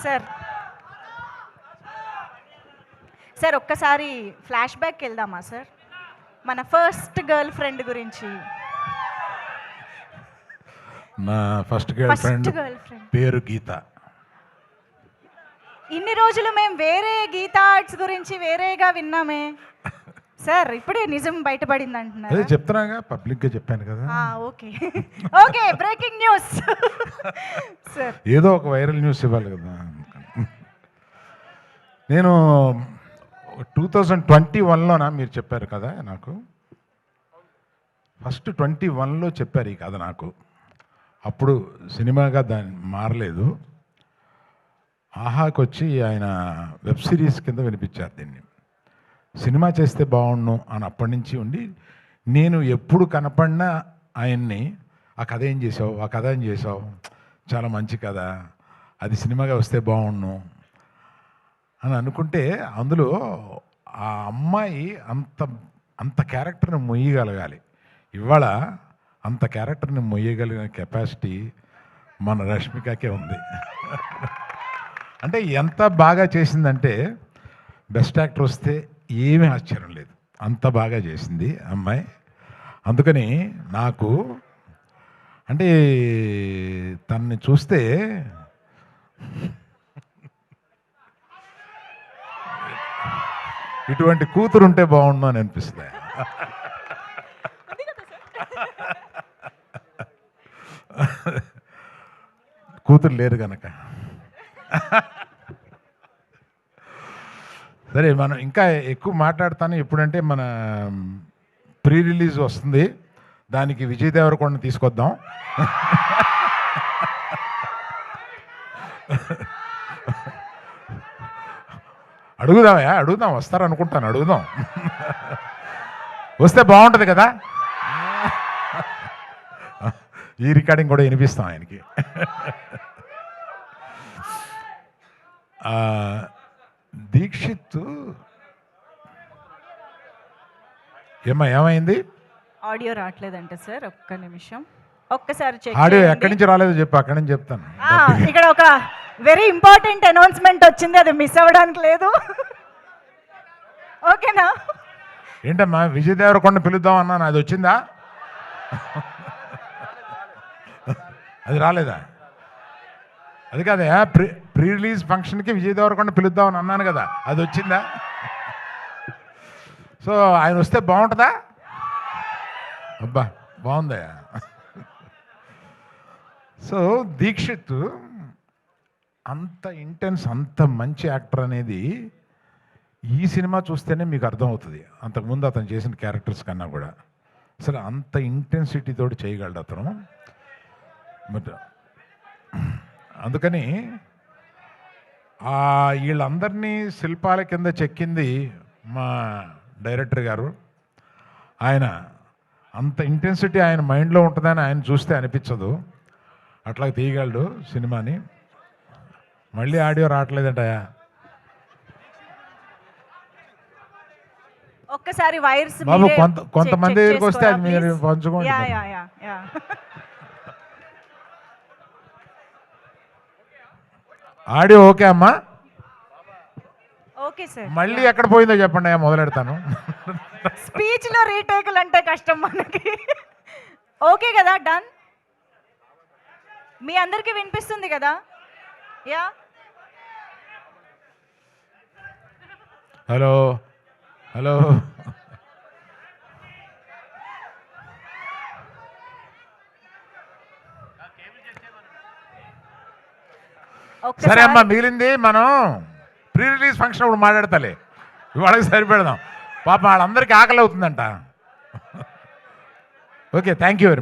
Sir sir ఒక్కసారి flash back వెళ్దామా sir? మన ఫస్ట్ గర్ల్ ఫ్రెండ్ గురించి. నా ఫస్ట్ గర్ల్ ఫ్రెండ్ పేరు గీత. ఇన్ని రోజులు మేము వేరే గీత ఆర్ట్స్ గురించి వేరేగా విన్నామే సార్, ఇప్పుడే నిజం బయటపడింది అంటున్నారు. అదే చెప్తున్నాగా, పబ్లిక్గా చెప్పాను కదా. Okay okay, breaking news sir. ఏదో ఒక వైరల్ న్యూస్ ఇవ్వాలి కదా. నేను 2021లోనా మీరు చెప్పారు కదా నాకు, ఫస్ట్ 21లో చెప్పారు ఈ కథ నాకు. అప్పుడు సినిమాగా దాన్ని మారలేదు. ఆహాకి వచ్చి ఆయన వెబ్ సిరీస్ కింద వినిపించారు దీన్ని. సినిమా చేస్తే బాగుండు అని అప్పటి నుంచి ఉండి, నేను ఎప్పుడు కనపడినా ఆయన్ని ఆ కథ ఏం చేసావు, ఆ కథ ఏం చేసావు, చాలా మంచి కథ, అది సినిమాగా వస్తే బాగుండు అని అనుకుంటే, అందులో ఆ అమ్మాయి అంత అంత క్యారెక్టర్ని మొయ్యగలగాలి. ఇవాళ అంత క్యారెక్టర్ని మొయ్యగలిగిన కెపాసిటీ మన రష్మికకే ఉంది. అంటే ఎంత బాగా చేసిందంటే, బెస్ట్ యాక్టర్ వస్తే ఏమీ ఆశ్చర్యం లేదు, అంత బాగా చేసింది అమ్మాయి. అందుకని నాకు అంటే తనని చూస్తే ఇటువంటి కూతురు ఉంటే బాగుండు అని అనిపిస్తుంది. కూతురు లేరు కనుక. సరే, మనం ఇంకా ఎక్కువ మాట్లాడతాను. ఎప్పుడంటే మన ప్రీ రిలీజ్ వస్తుంది, దానికి విజయ్ దేవరకొండ తీసుకొద్దాం. అడుగుదాం, వస్తారు అనుకుంటాను, అడుగుదాం. వస్తే బాగుంటుంది కదా. ఈ రికార్డింగ్ కూడా వినిపిస్తాం ఆయనకి. దీక్షిత్ ఏమైంది? ఆడియో రావట్లేదంటే సార్, ఒక్క నిమిషం, ఒక్కసారి చెక్. ఆడియో ఎక్కడి నుంచి రాలేదో చెప్పు, అక్కడి నుంచి చెప్తాను. ఇక్కడ ఒక వెరీ ఇంపార్టెంట్ అనౌన్స్మెంట్ వచ్చింది, అది మిస్ అవ్వడానికి లేదు. ఓకేనా? ఏంటమ్మా, విజయ్ దేవరకొండ పిలుద్దాం అన్నాను, అది వచ్చిందా? అది రాలేదా? అది కాదే, ప్రీ రిలీజ్ ఫంక్షన్కి విజయ్ దేవరకొండ పిలుద్దామని అన్నాను కదా, అది వచ్చిందా? సో ఆయన వస్తే బాగుంటుందా? అబ్బా బాగుందా. సో దీక్షిత్ అంత ఇంటెన్స్, అంత మంచి యాక్టర్ అనేది ఈ సినిమా చూస్తేనే మీకు అర్థమవుతుంది. అంతకుముందు అతను చేసిన క్యారెక్టర్స్ కన్నా కూడా అసలు అంత ఇంటెన్సిటీతో చేయగలడు అతను. బట్ అందుకని వీళ్ళందరినీ శిల్పాల కింద చెక్కింది మా డైరెక్టర్ గారు. ఆయన అంత ఇంటెన్సిటీ ఆయన మైండ్లో ఉంటుందని ఆయన చూస్తే అనిపించదు, అట్లా తీయగలడు సినిమాని. మళ్ళీ ఆడియో రావట్లేదంటయా, ఒక్కసారి వైర్స్ బాబు కొంతమంది దగ్గరికి వస్తే అది మీరు పంచుకోండి. ఆడియో ఓకే అమ్మా? Okay sir. మళ్ళీ ఎక్కడ పోయిందో చెప్పండి, మొదలెడతాను. స్పీచ్ లో రీటేకులు అంటే కష్టం మనకి. ఓకే కదా, డన్. మీ అందరికీ వినిపిస్తుంది కదా? Yeah, hello hello. సరే అమ్మా, మిగిలింది మనం ప్రీ రిలీజ్ ఫంక్షన్ ఇప్పుడు మాట్లాడతాలే, వాళ్ళకి సరిపెడదాం. పాపం వాళ్ళందరికీ ఆకలి అవుతుందంట. Okay, thank you very much.